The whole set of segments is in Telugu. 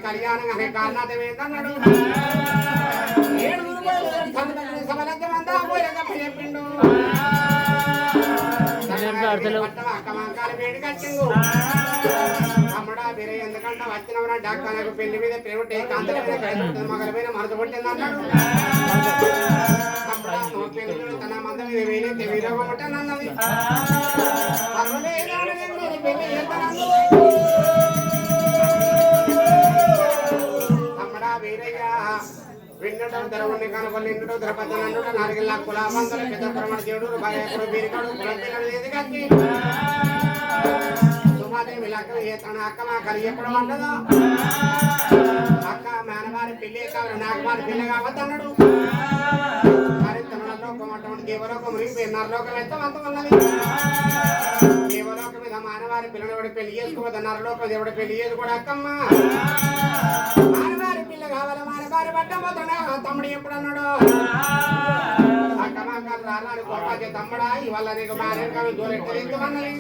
కళ్యాణం అనే కారణాలు ఏంటన్నాడు చెప్పిండు వేడి కట్టిండు అమ్మడా వేరే ఎందుకంటే వచ్చినవరా డాక్టర్ నాకు పెళ్లి మీద పేరుంటే కాంతల మీద మగల మీద మనసు కొట్టింది అన్నాడు తన మంద మీద వేలైతే వీరగొట్టని అన్నది పెళ్లి చేస్తాను అమ్మడా వీరయ్య విన్నడం తెరవండి కనుగొని ఇండు ద్రపతి నన్ను నాలుగు కుల మందల పెద్ద ప్రమాణ దేవుడు భయకుడు బీరికాడు కులపిల్లలు ఏది కట్టి సుమాదేవి లక్క తన అక్క మా కలిగి ఎప్పుడు అంటదా అక్క మేనవారి పెళ్లి కావాలి నాకు వారి పెళ్లి కావద్దన్నాడు మరి తనలోకం అటువంటి దేవలోకం మునిగిపోయి నరలోకం ఎంత అంతం ఉన్నది దేవలోకం మీద మానవారి పిల్లలు పెళ్లి చేసుకోవద్దు నరలోకం దేవుడు పెళ్లి చేసుకోడు అక్కమ్మ మానవారి పిల్ల కావాలి మానవారి పట్టబోతున్నా తమ్ముడు ఎప్పుడు అన్నాడు అక్కమాకాలు రాలని గొప్ప తమ్ముడా ఇవాళ నీకు మానే దూరెట్టు అన్నది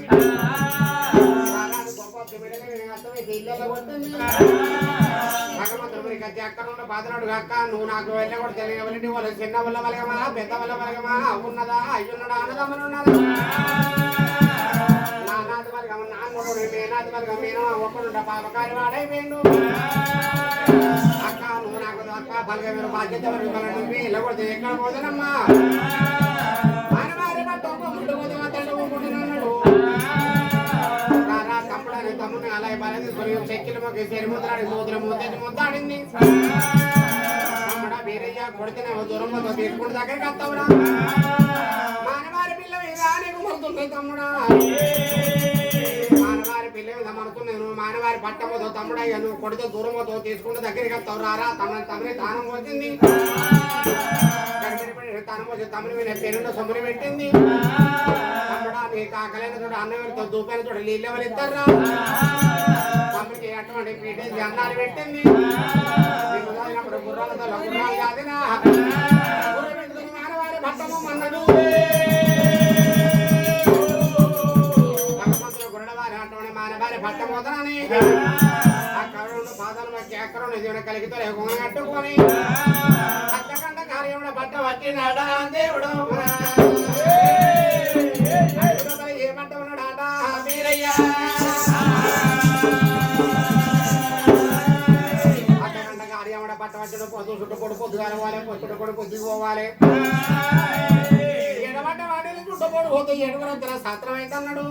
భగవంతుడు గట్టి అక్కడ ఉన్న బాధనాడు కాక నువ్వు నాకు వెళ్ళ కూడా తెలియవలండి వాళ్ళు చిన్న వల్ల వలగమా పెద్ద వల్ల వలగమా అవున్నదా అయ్యున్నదా అన్నదమ్మలు ఉన్నారు నా నాటి వరగమ నాన్నడు మేనాటి వరగ నేను ఒక్కడుంట పాపకారి వాడైపోయిండు అక్క నువ్వు నాకు అక్క బలగ మీరు బాధ్యత వరకు ఇలా కూడా ఎక్కడ పోతానమ్మా మానవారి తప్పు ముందు పోతే మాత్రం ఊపుకుంటున్నాడు తమ్ముని అలా బాగా చెక్కిల మొక్క సెరిముద్రాడి మూతుల ముద్దటి ముద్దాడింది తమ్ముడా వీరయ్య కొడితేనే దూరంలో తీసుకుంటు దగ్గరికి వస్తావురా మానవారి పిల్ల మీద నీకు మరుతుంది తమ్ముడా మానవారి పిల్ల మీద మరుతున్నాయి నువ్వు మానవారి పట్టబోతో తమ్ముడా నువ్వు కొడితే దూరంలో తీసుకుంటూ దగ్గరికి వస్తావు రారా తమని తానం వచ్చింది తానం వచ్చి తమ్ముని మీద పెరుండ సొమ్ముని పెట్టింది తమ్ముడా నీ కాకలైన చూడ అన్నవారితో దూపైన చూడ నీళ్ళు ఎవరు ఇస్తారా తమ్ముడికి అటువంటి పీటేసి అన్నాలు పెట్టింది ఇప్పుడు గుర్రాలతో గుర్రాలు కాదినా గుర్రం పెట్టుకుని మానవారి భట్టము అన్నాడు భగవంతుడు గుర్రవారి అటువంటి మానవారి భట్టమోదనని ఆ కరుణ పాదాలు వచ్చి ఎక్కడో దేవుని కలిగితో కట్టుకొని అక్కకంట కార్యముడ బట్ట పట్టినాడా దేవుడు ఏమంటా ఉన్నాడాట వీరయ్య అక్కకంట కార్యముడ బట్ట పట్టడం పొద్దు చుట్టుకొడు పొద్దు కలవాలి చుట్టుకొడు పొద్దు పోవాలి ఎడబట్ట వాడేది చుట్టుకొడు పోతే ఎడుగురంతల శాస్త్రం అయితే అన్నాడు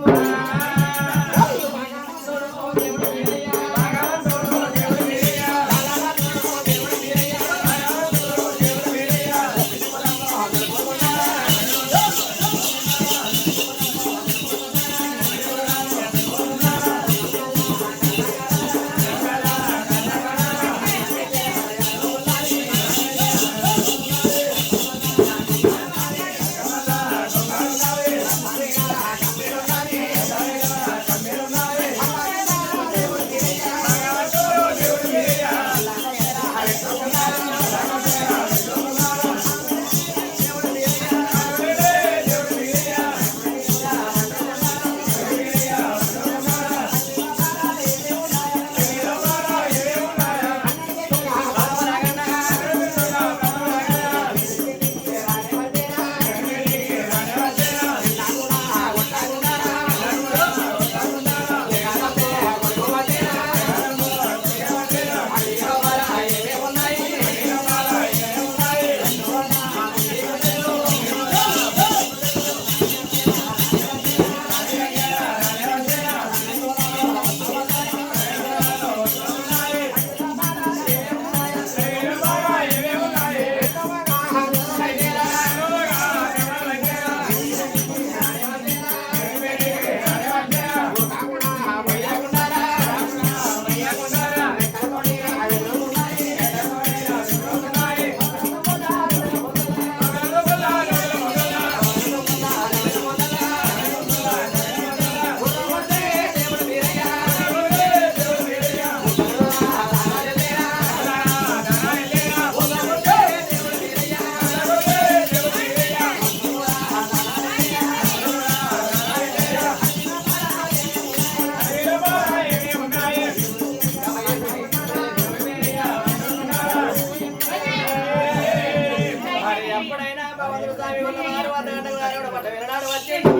వచ్చిండు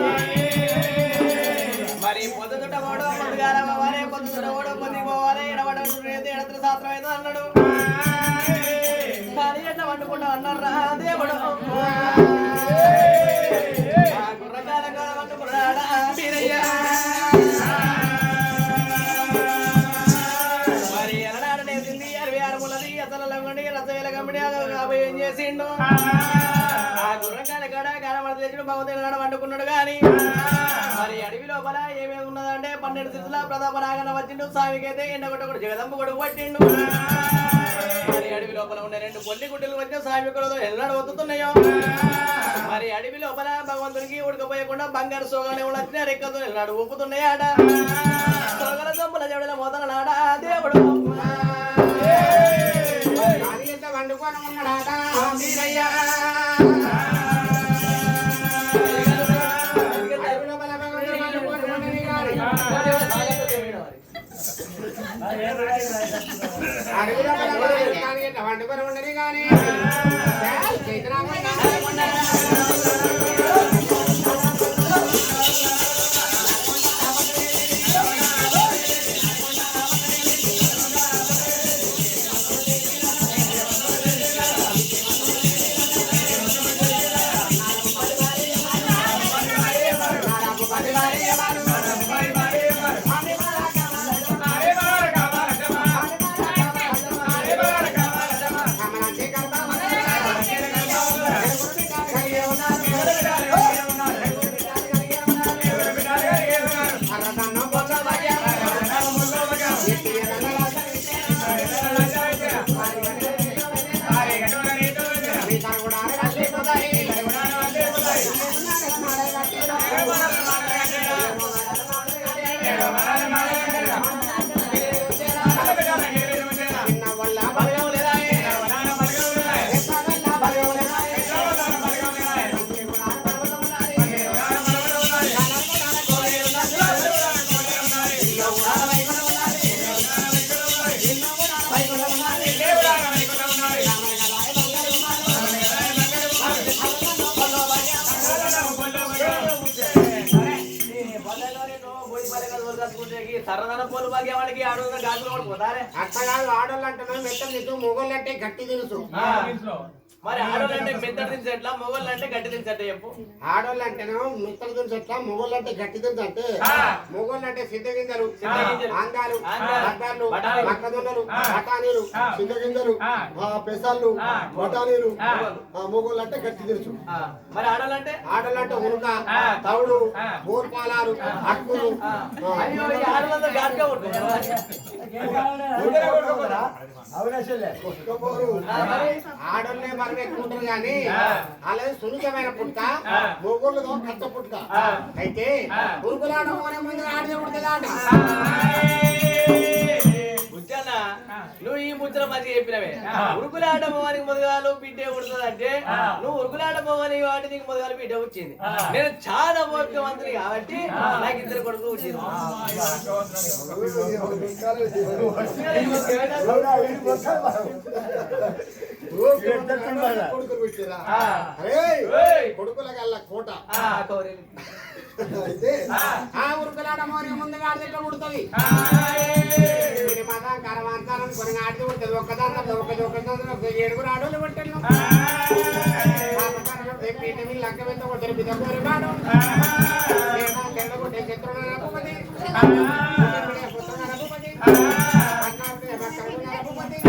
మరి పొద్దుట పోవడం పొద్దుగాల పోవాలి పొద్దుట పోవడం పొద్దు పోవాలి ఎడవడం ఎడతల శాస్త్రం అయితే అన్నాడు కానీ ఎట్లా వండుకుంటా అన్నారా దేవుడు గుర్రకాల వండుకున్నాడా వీరయ్య మరి ఎలనాడు నేసింది 66 ములది అసలు లంగడి రసవేల గమ్మిడి ఏం చేసిండు ఆ గుర్రకాల కాడ కాడమడ తెచ్చుడు భగవంతుడు వండుకున్నాడు కానీ మరి అడవి లోపల ఏమేమి ఉన్నదంటే 12 సిరుల ప్రతాప నాగన్న వచ్చిండు స్వామికైతే ఎండగొట్టకుడు జగదంబ కొడుకు పట్టిండు మరి అడవి లోపల ఉన్న 2 పొల్లి గుడ్డలు వచ్చి స్వామి కొడుకు ఎల్లనాడు వత్తుతున్నాయో మరి అడవి లోపల భగవంతునికి ఉడకపోయకుండా బంగారు సోగానే వచ్చిన రెక్కతో ఎల్లనాడు ఊపుతున్నాయాడ సోగల సొంపుల చెవుల మొదలనాడా దేవుడు వండుకొని ఉన్నాడా వీరయ్య వండుకొని ఉండని కానీ అట్లా కాదు ఆడోళ్ళు అంటున్నావు మెత్తం తింటూ మొగోళ్ళు అంటే గట్టి తినుసు మరి ఆడోళ్ళు అంటే మెత్తలు తినసు ఎట్లా మొగోళ్ళు అంటే గట్టి తినసు అంటే చెప్పు ఆడోళ్ళు అంటేనో మెత్తలు తినసు ఎట్లా మొగోళ్ళు అంటే గట్టి తినసు అంటే మొగోళ్ళు అంటే సిద్ధగింజలు ఆంగాలు బట్టాలు మక్కజొన్నలు బఠానీలు సిద్ధగింజలు పెసళ్ళు బఠానీలు మొగోళ్ళు అంటే గట్టి తినసు మరి ఆడోళ్ళు అంటే ఉనుక తవుడు బోర్పాలాలు అక్కులు ఆడోళ్ళే మనం ఎక్కువ ఉంటారు కానీ అలాగే సున్నితమైన పుట్ట మొగోళ్ళతో కచ్చ పుట్ట అయితే పురుగులాట పోనే ముందు ఆడితే పుడుతుంది నువ్వు ఈ ముద్ర మంచిగా చెప్పినవే ఉరుకులాట పోవానికి మొదగాలు బిడ్డే ఉడుతుంది అంటే నువ్వు ఉరుకులాట పోవని వాటి నీకు మొదగాలు బిడ్డ వచ్చింది నేను చాలా మోక్షవంతుని కాబట్టి నాకు 2 కొడుకులు వచ్చింది కొడుకుల గల్ల కోట అయితే ఆ ఉరుకులాట మోని ముందుగా ఆడితే పుడుతుంది మతం కరమాంతానం కొన్ని ఆడితే ఉంటుంది ఒక్కదాన్ని ఒక 7 ఆడోళ్ళు పట్టాను లక్క పెద్ద కొట్టారు బిడ్డ కోరికాడు కొట్టే చిత్రం నరపతి పుత్ర నరపతి నరపతి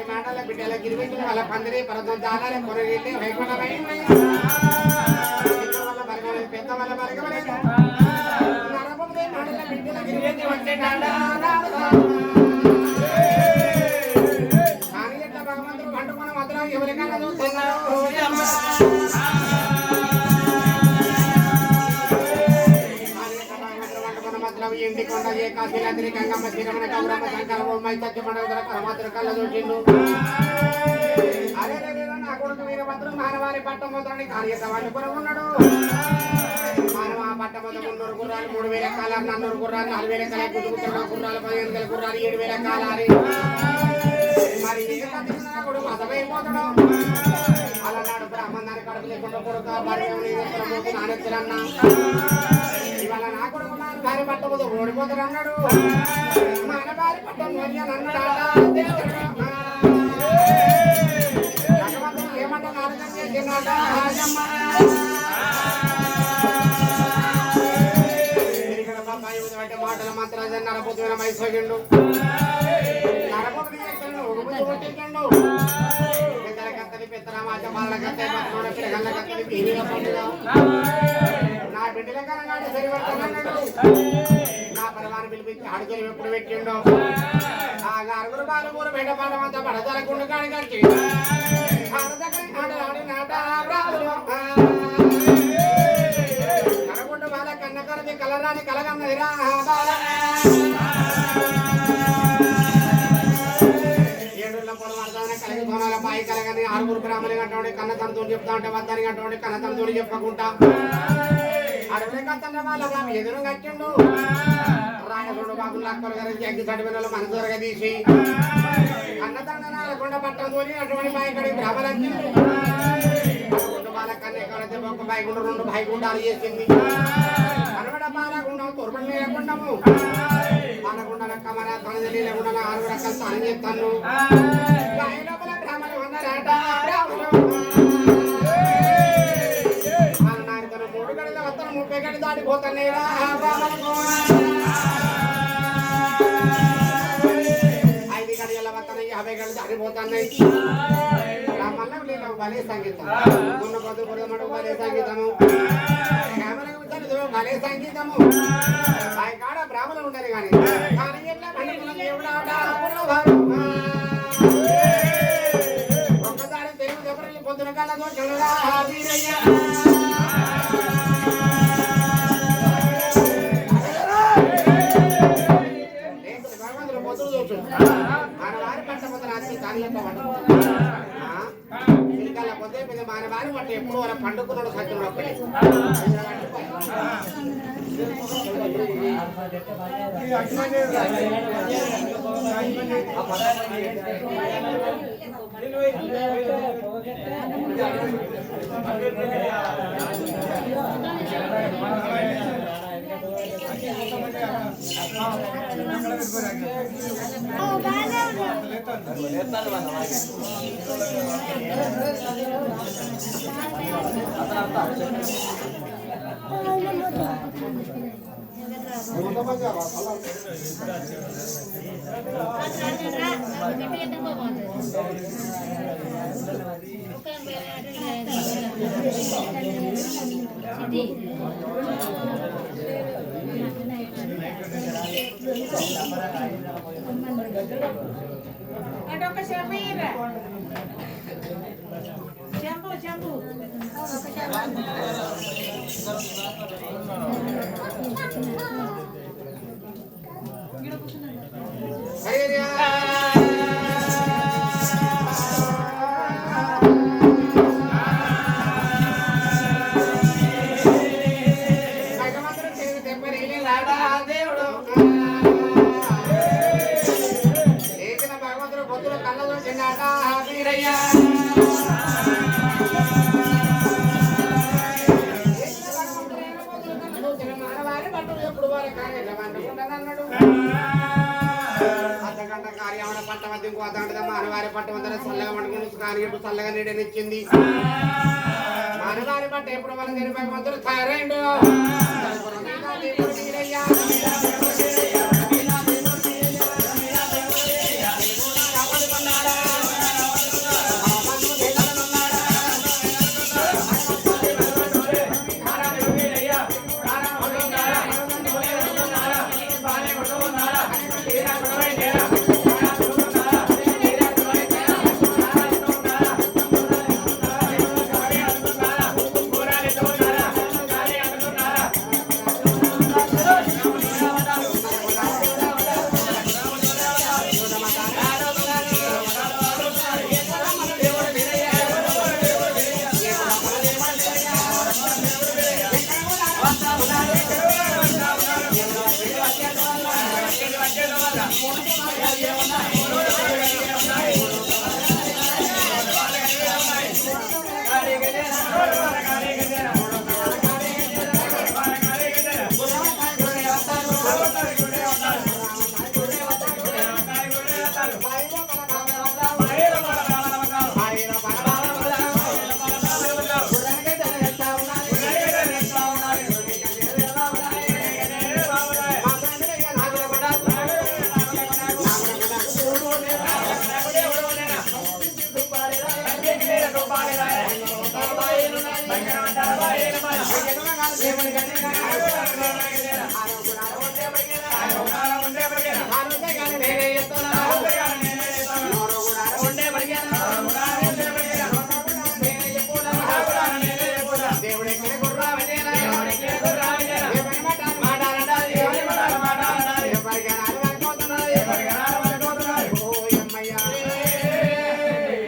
మాటల బిడ్డల గిరిపెట్టిన వాళ్ళ పందిరి పరదం జాలాలి కొరగిల్లి వైకుంఠమైంది పెద్ద వల్ల బరగలేదు నరపతి మాటల బిడ్డల గిరిపెట్టి వచ్చే కానీ ఎట్లా భగవంతుడు వండుకున్న మాత్రం ఎవరికైనా చూస్తున్నారు ఇంటి కొండ ఏ కాశీలాద్రి గంగమ్మ శ్రీరమణ గౌరమ్మ శంకరమ్మ మైతత్య పండుగ పరమాత్ర కళ్ళ చూసిండు అదే నా కొడుకు వీరభద్రుడు మానవారి పట్టమంత్రాన్ని కార్యసవాళ్ళు కూడా ఉన్నాడు మానవ పట్టమంత్రం 300 గుర్రాలు 3000 ఎక్కాల 400 గుర్రాలు 4000 ఎక్కాల గుర్రాలు 15 గుర్రాలు 7000 ఎక్కాల 7000 నానెత్తులన్నా ఇవాళ నా కొడుకు నా భార్య పట్టబోదు ఓడిపోతాడు అన్నాడు మన భార్య పట్టం అన్నాడు ఏమంటా నారదం చేసినాడ మాటల మాత్రం నరపోతున్న మైసోగిండు నా బిడ్డల కనగాడు సరిపడుతున్నాడు నా పరమాన్ని పిలిపించి అడుగులు ఎప్పుడు పెట్టిండో ఆ అరుగురు బాలు ఊరు బయట పాడమంతా పడదలకుండా కాడి కడిచి కనగుండు బాల కన్న కరది కలరాని కలగన్నది రా పాయి కలగని ఆరుగురు బ్రాహ్మణి కట్టండి కన్న తనతో చెప్తా ఉంటే వద్దని కట్టండి కన్న తనతో చెప్పకుండా అడవులే కట్టండి వాళ్ళ ఎదురు కట్టిండు రాయకుడు బాబులు అక్కలు గారి అగ్గి చడిపిన మన దొరక తీసి కన్న తండ్రి పట్టంతోని అటువంటి బాయి కడిగి బ్రాహ్మణి వాళ్ళ కన్నే ఒక బాయిగుండ రెండు బాయిగుండాలు చేసింది అనబడ పాలగుండం తొరపడి లేకుండాము పాలగుండ కమర తనది లేకుండా ఆరు రకాల స్నానం చేస్తాను బ్రాహ్మణులు ఉన్నారట నాయకులు 3 గంటల వస్తాను 30 గంటలు దాటిపోతానే 5 గంటల వస్తాను 50 గంటలు దాటిపోతున్నాయి మళ్ళీ భలే సంగీతం మొన్న పొద్దు పొద్దు భలే సంగీతము భలే సంగీతము కాడ బ్రాహ్మణులు ఉండరు కానీ ఒక్కసారి తెలుగు దెబ్బలు పొద్దున కళ్ళతో చెడురా భగవంతుడు పొద్దులు చూసు మన వారి పంట పొద్దున వచ్చి కాళ్ళ పొద్దు మీద మన వారి పంట ఎప్పుడు వాళ్ళ పండుకున్నాడు సత్యంలో ఒకటి అదొక షంపూరా షంపూ అర్ధగంట కార్యమన పట్ట మధ్య మానవారి పట్ట వద్ద చల్లగా వండుకుని కార్యపు చల్లగా నీడనిచ్చింది మానవారి పట్ట ఎప్పుడు వాళ్ళ తెలిపై మంత్రులు తయారైండు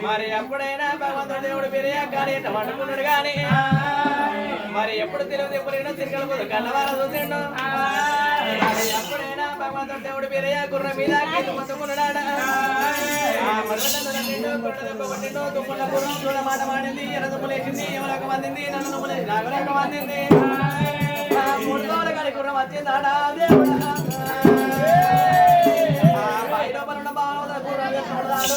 మరి ఎప్పుడైనా భగవంతుడు దేవుడు పెరిగా కానీ వండుకున్నాడు కానీ మరి ఎప్పుడు తెలియదు ఎప్పుడైనా తిరగలపోదు కన్నవార చూసిండు మరి ఎప్పుడైనా భగవంతుడు దేవుడు పెరిగా గుర్ర మీద మొత్తుకున్నాడా కొట్టిండు తుమ్మల గుర్రం చూడ మాట మాడింది ఎర్ర తుమ్ములు వేసింది ఎవరికి వందింది నన్ను తుమ్ములు నాగరకు వందింది మూడు రోజుల కాడి గుర్రం వచ్చిందాడా దేవుడా పై లోపల ఉన్న బాగా గుర్రాలు చూడాడు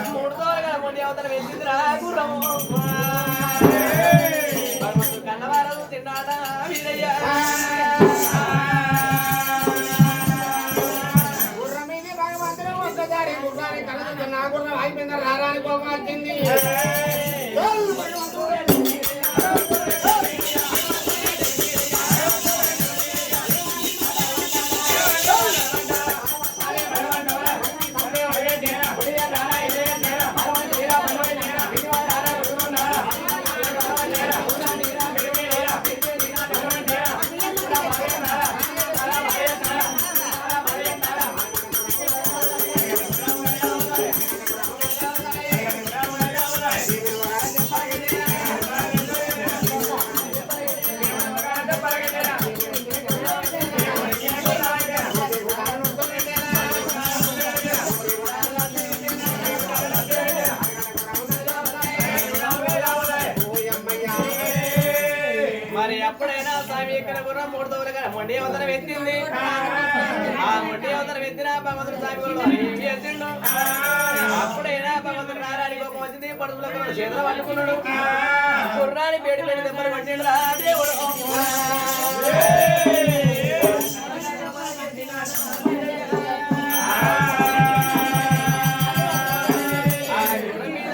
మూడు తోలుగా ముందు అవతల వేసిందిరా గుర్రము కన్నవారు తిన్నాడా వీరయ్య నా గుర్రం అయిపోయిందా రారాని కోపం వచ్చింది మరి ఎప్పుడైనా స్వామి ఇక్కడ గుర్రం మూడు తోలుగా మొండి అవతల వెత్తింది ఆ మొండి అవతల వెత్తిన భగవంతుడు స్వామి గుర్రం చేసిండు అప్పుడైనా భగవంతుడు నారాయణ కోపం వచ్చింది పడుతుల చేతులు పట్టుకున్నాడు గుర్రాన్ని పేడి పేడి దెబ్బలు పట్టిండు రా దేవుడు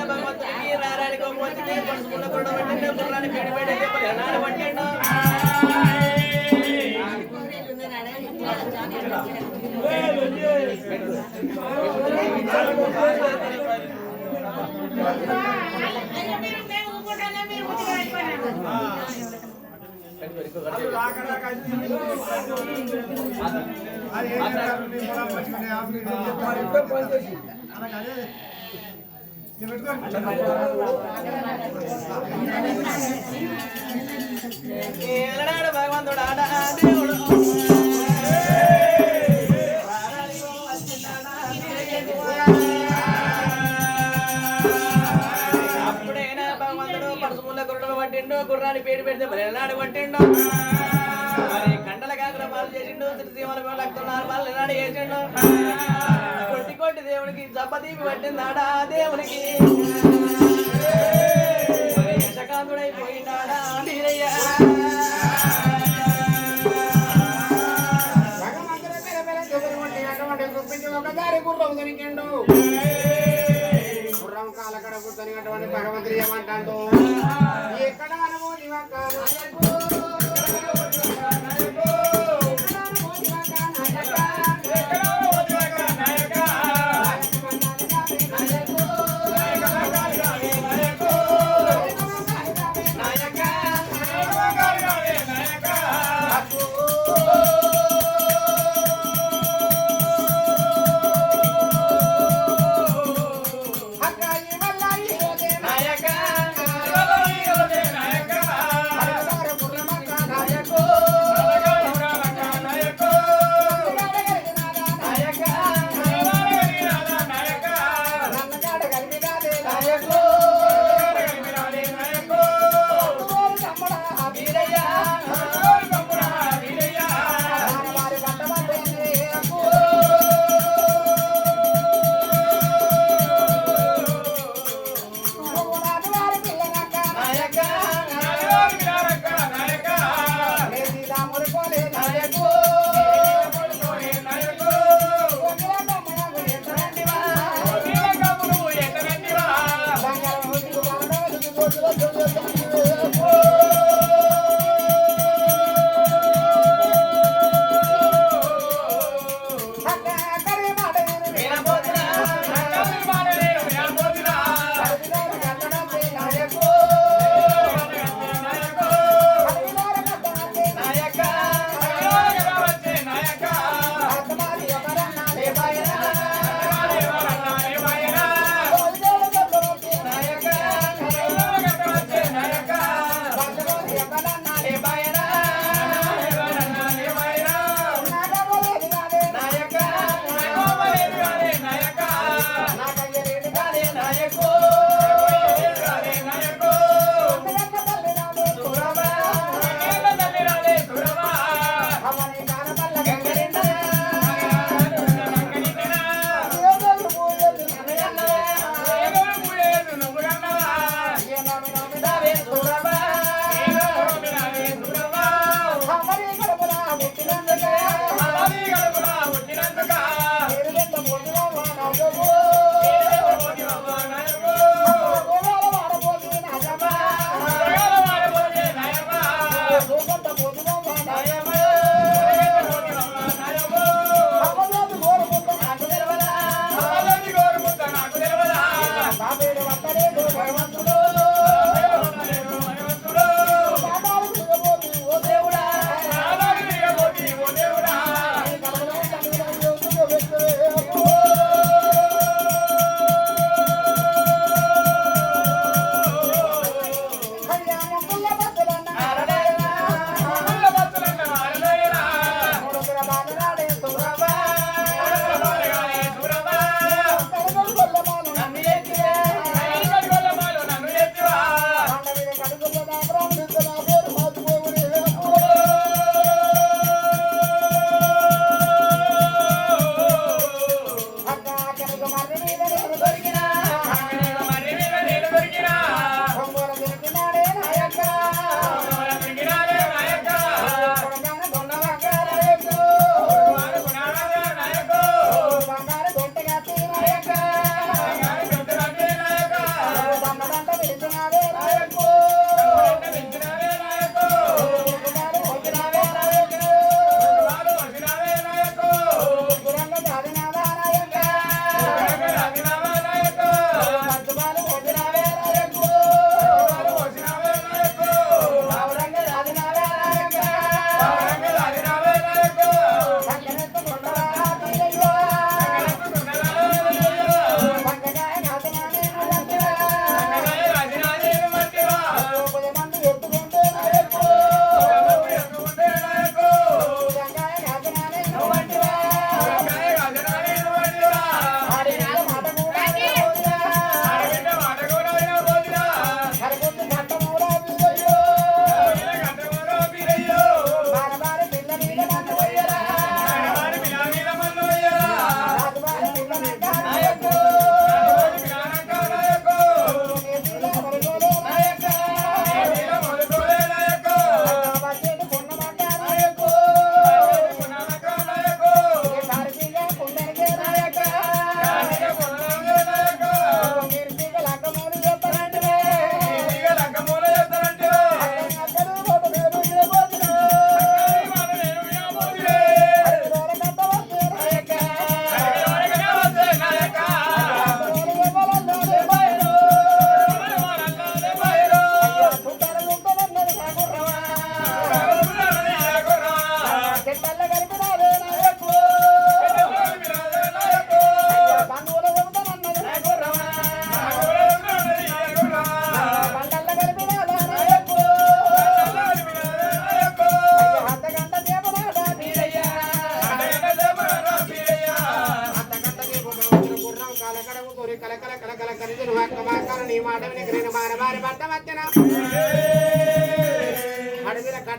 భగవంతుడికి నారాయణ కోపం వచ్చింది పడుతుల పట్టిండు గుర్రాన్ని పేడి పేడి దెబ్బలు ఎన్నాడు పట్టిండు భగవంతుడు ఆడ దేవుడు అప్పుడైనా భగవంతుడు పడుసుముల గుర్రం పట్టిండు గుర్రాన్ని పేరు పెడితే ఎలాడు పట్టిండు మరి కండల కాకరపాలు చేసిండు తిరుసీమల లక్షణాలు వాళ్ళు ఎలాడు చేసిండు కొట్టి కొట్టి దేవునికి జబ్బదీపి పట్టిందాడా దేవునికి యశకాంతుడైపోయిందాడా నీరయ్య ఒకసారి గుర్రం దొరికిండు గుర్రం కాలకడ కూర్చొని భగవంతుడు ఏమంటాడు ఎక్కడ అనుభూతి నాయక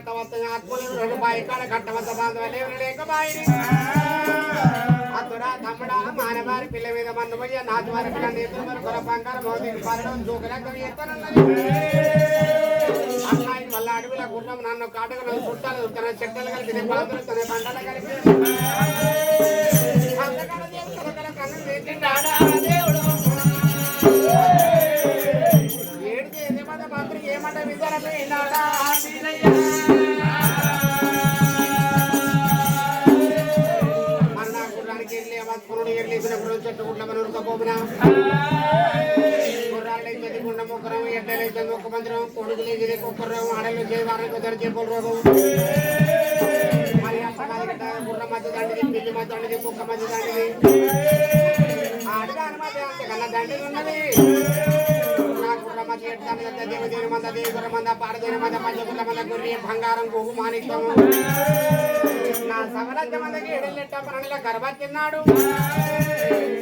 కట్టవద్ద ఆత్మలు రెండు బాయి కాడ కట్టవద్ద బాంధవులు ఎవరు లేక బాయిని అతురా తమ్ముడా మానవారి పిల్ల మీద మన్ను పోయి నాటి వారి పిల్ల నేతలు మరి కొర బంగారం మోదీకి పారడం జోకలెక్క ఎత్తనన్నది అమ్మాయి వల్ల అడవిలో గుర్రం నన్ను కాటకు నన్ను చుట్టాలు తన చెట్టలు కలిపి పాత్రలు తన బండలు కలిపి ఏడితే ఏదేమంటే మాత్రం ఏమంటే విచారంటే మన గుర్రానికి వెళ్ళి వస్తుకున్నాడు ఎర్లేసిన గుర్రం చెట్టు గుడ్ల మన ఉరకపోబునా గుర్రాలైతే గుండ మొక్కరం ఎడ్డలైతే మొక్క మందిరం కొడుకులేది కుక్కరం ఆడలు చేయవారికి ఇద్దరు చేపలు రోగం మరి గుర్రం మధ్య దండిది పిల్లి మధ్య దండిది కుక్క మధ్య దండిది ఆడదాని మధ్య అంతకన్నా దండిది ఉన్నది నా గుర్రం మధ్య ఎడ్డ దేవదేని మంద దేవర మంద పాడదేని మంద పంచగుర్ల మంద గుర్రి బంగారం గోగు మాణిక్యము నా సవలజ్జ మందకి ఎడలెట్ట పనుల గర్భ తిన్నాడు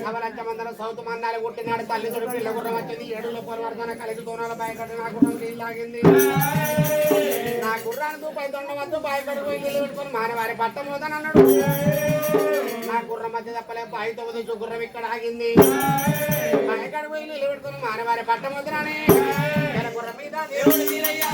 సవలజ్జ మందల సౌతు మన్నాలు కొట్టినాడు తల్లిదండ్రులు పిల్ల గుర్రం వచ్చింది ఏడులో పొరవర్తన కలిసి దూరాల బాయకట్టు నా గుర్రం నీళ్ళు తాగింది నా గుర్రాన్ని దూపై దొండవద్దు బాయకట్టు పోయి నీళ్ళు పెట్టుకొని మానవారి బట్ట మోదనన్నాడు నా గుర్రం మధ్య తప్పలే బాయితో ఉదయం గుర్రం ఇక్కడ ఆగింది బాయకట్టు పోయి నీళ్ళు పెట్టుకొని మానవారి బట్ట మోదనని గుర్రం మీద దేవుడు నీలయ్యా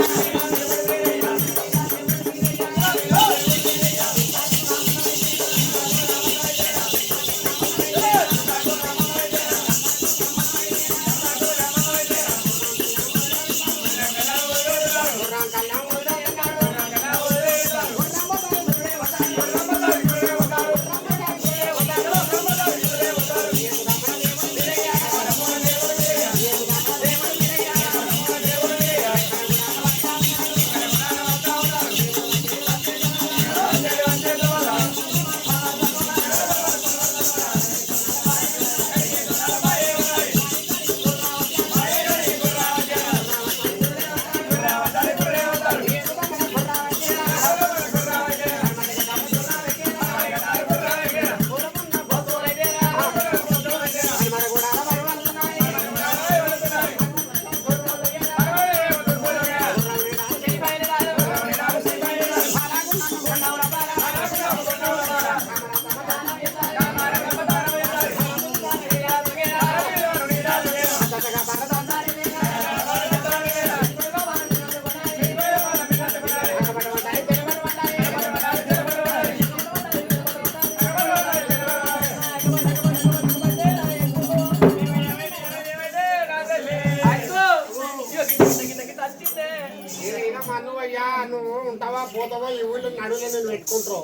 నువ్వు ఉంటావా పోతావా ఈ ఊళ్ళో నడువులో నేను పెట్టుకుంటావు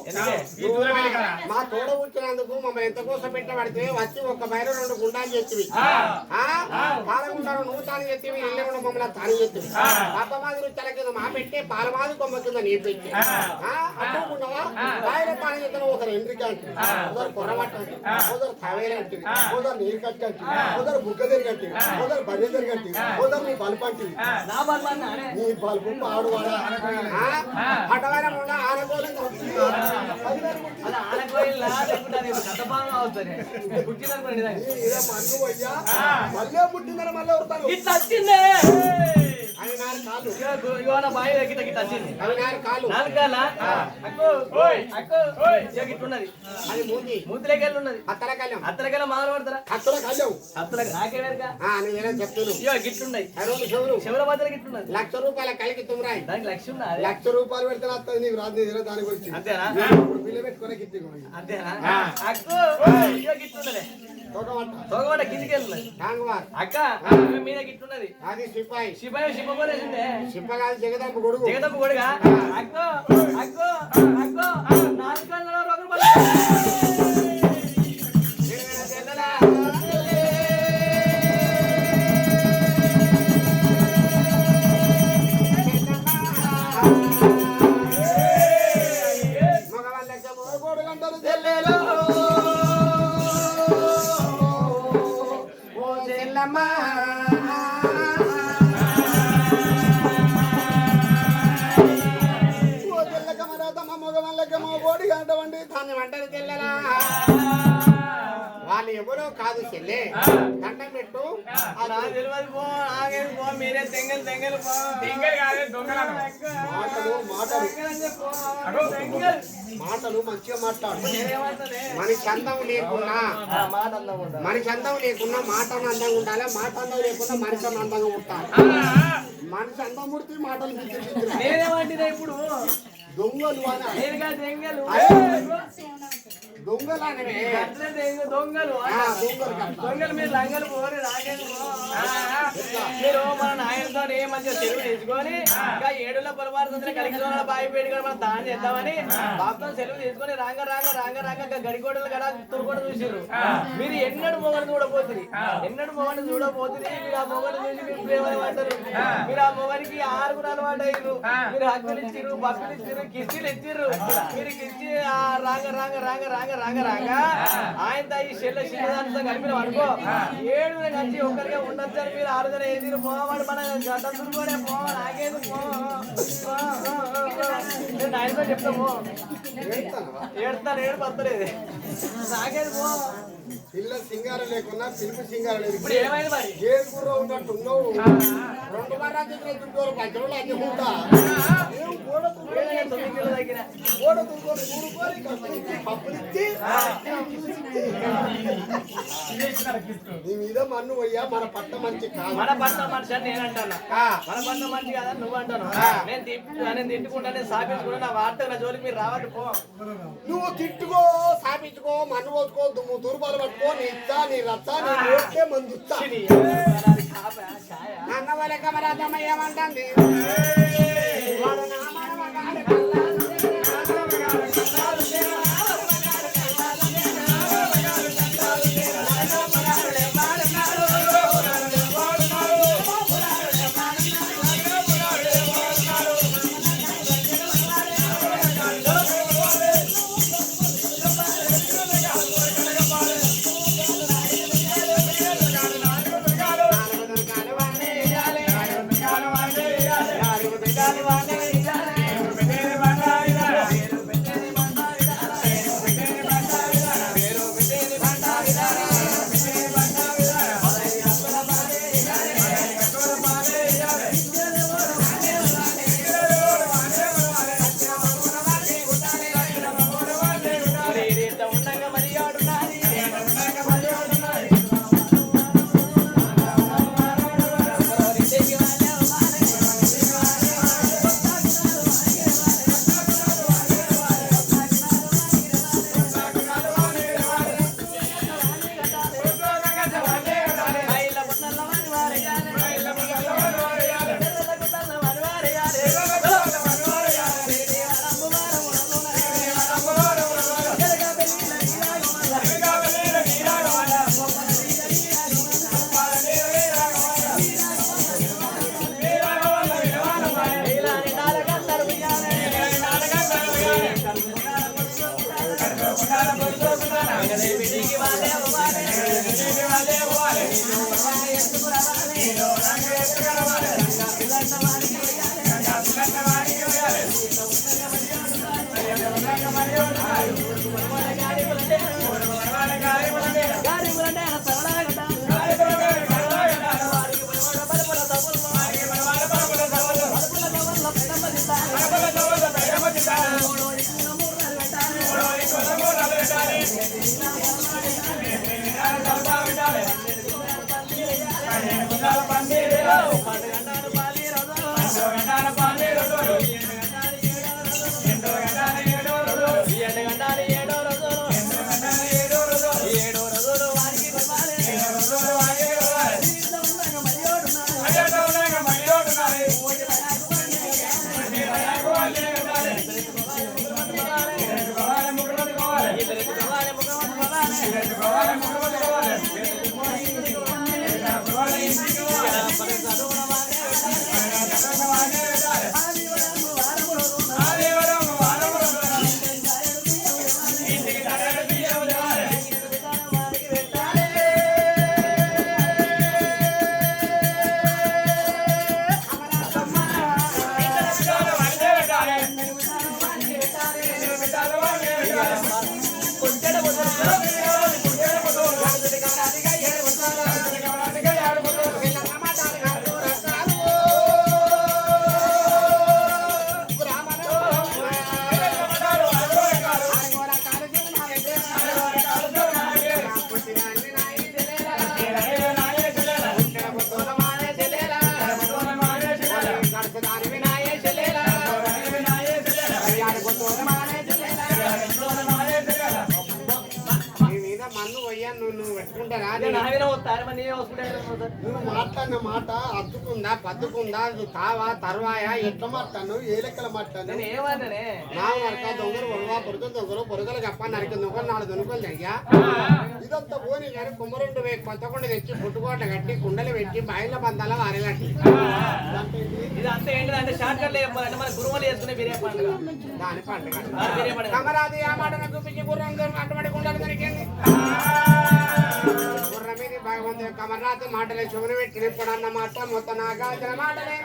మా తోడ వచ్చినందుకు మమ్మల్ని ఎంత కోసం పెట్టబడితే వచ్చి ఒక బయట రెండు గుండాలు చెప్తివి పాలగుండాలు నువ్వు తాను చెప్తివి ఇల్లు కూడా మమ్మల్ని తాను చెప్తివి పాప మాదిరి తల కింద మా పెట్టే పాల మాది కొమ్మ కింద నీ పెట్టి అట్టుకున్నావా బాయిల పాలు చెప్తాను ఒకరు ఎండ్రిక అంటే ఒకరు కొరమట్ట అంటే ఒకరు కవేలు అంటే ఒకరు నీరు కట్టి అంటే ఒకరు బుగ్గ తిరిగట్టి ఒకరు బర్రె తిరిగట్టి ఒకరు నీ బల్పు అంటే నీ బల్పు ఆడువాడా అటవారం ఉండా ఆనగోలు మళ్ళీ పుట్టిందని మళ్ళీ వస్తాను అది నాలుగు కాలు బాయి గిట్ట గిట్ట వచ్చింది అవి నాలుగు కాలు గిట్టున్నది అది మూతి మూతిలోకెళ్ళి ఉన్నది అత్తలకల్యం అత్తలకెళ్ళ మామూలు పడతారా అత్తల కళ్యం అత్తల నాకేవేరుగా నేనేదో చెప్తాను గిట్టున్నాయి చెవులు శివర మధ్యలో గిట్టున్నది ₹1,00,000 కలిగి తుమ్రాయి దానికి లక్ష్యం ఉన్నది ₹1,00,000 పెడితే వస్తుంది నీకు రాదు దాని గురించి అంతేనా బిల్లు పెట్టుకునే గిట్టి అంతేనా అక్కు గిట్టున్నది తోగమంట కిందికి వెళ్ళినది అక్క మీద గిట్టున్నది అది సిపాయి శిపలేసిందే సిప్ప కాదు జగదంబ గొడుగు జగదమ్మ కొడుగా అక్కో అక్కో అక్కో 4 రూపాయలు వాళ్ళు ఎవరో కాదు చెల్లె దండం పెట్టు నాకు తెలియదు పో నాకేది పో మీరే తెంగలు పో మాటలు మంచిగా మాట్లాడు మనిషి అందం లేకున్నా మనిషి అందం లేకున్నా మాట అందంగా ఉండాలి మాట అందం లేకున్నా మనిషి అందంగా ఉంటాలి మనిషి అందం ముడితే మాటలు నేనేమంటున్నా ఇప్పుడు దొంగలు దొంగలు మీరు లంగలు పోరు రాకేది మీరు మన నాయనతో మంచిగా చెరువు తీసుకొని ఇంకా ఏడుల పొలవారు కలిగి బాయి పేడి కూడా మనం దాని చేద్దామని బాబుతో సెలవు తీసుకొని రాంగ గడికోడలు కదా తురుకోట చూసారు మీరు ఎన్నడు మొగలు చూడబోతుంది మీరు ఆ మొగలు చూసి మీరు ప్రేమ పడ్డారు మీరు ఆ మొగనికి 6 అలవాటు అయ్యారు మీరు హక్కులు ఇచ్చిర్రు బస్సులు ఇచ్చిర్రు కిస్తీలు ఇచ్చిర్రు మీరు కిస్తీ రాంగ ఆయన ఈ చిన్నదానితో కలిపిన అనుకో 7 కలిసి ఒక్కరిగా ఉండొచ్చు అని మీరు 6 జన ఏది పోవాడు మన గతంతులు కూడా నాకేది నేను ఆయనతో చెప్తాము ఏడుతాను పత్తలేదు నాకేది పో పిల్ల సింగారం లేకున్నా పిలుపు సింగారం లేదు ఇప్పుడు ఏమైంది మరి గేర్ కూర ఉన్నట్టున్నావు 2 వారాలు పచ్చళ్ళు అడ్డుకుంటా నీ మీద మన్ను పోయ్యా మన పట్ట మంచి కాదు మన పట్ట మనిషి అని నేను అంటాను మన పట్ట మంచి కాదని నువ్వు అంటాను నేను తిట్టుకుంటా నేను సాపించుకుంటా నా వార్త నా జోలికి మీరు రావద్దు పో నువ్వు తిట్టుకో సాపించుకో మన్ను పోసుకో దుమ్ము తూర్పాలు పట్టుకో నీ ఇస్తా నీ రచ్చా నీ నోట్లే మందుస్తా అన్న వాళ్ళ కమరాదమ్మ ఏమంటుంది నీ మీద మన్ను పోయాను నువ్వు పెట్టుకుంటారా నువ్వు మాట్లాడిన మాట అద్దుకుందా పద్దుకుందా తావా తర్వాయా ఎట్లా మాట్లాడు ఏ లెక్కల మాట్లాడు నా వరక దొంగలు పొడవా పొరుగు దొంగలు పొరుగులు కప్ప నరికి దొంగలు 4 దొంగలు జరిగా ఇదంతా పోనీ కానీ కుమ్మరుండు కొత్తకుండా తెచ్చి పుట్టుకోట కట్టి కుండలు పెట్టి బాయిల బంధాల వారేలట్టి ఇదంతా ఏంటంటే షార్ట్ కట్ చెప్పాలంటే మన గురువులు చేసుకునే బిర్యానీ పండుగ దాని పండుగ బిర్యానీ పండుగ కమరాది ఆ మాట చూపించి గుర్రం అటువంటి కుండలు దొరికింది గుర్రం మీద భగవంతుడు కమరాతి మాటలే శుభ్రం పెట్టి నింపడన్న మాట మొత్తం నాగాల్సిన మాటలే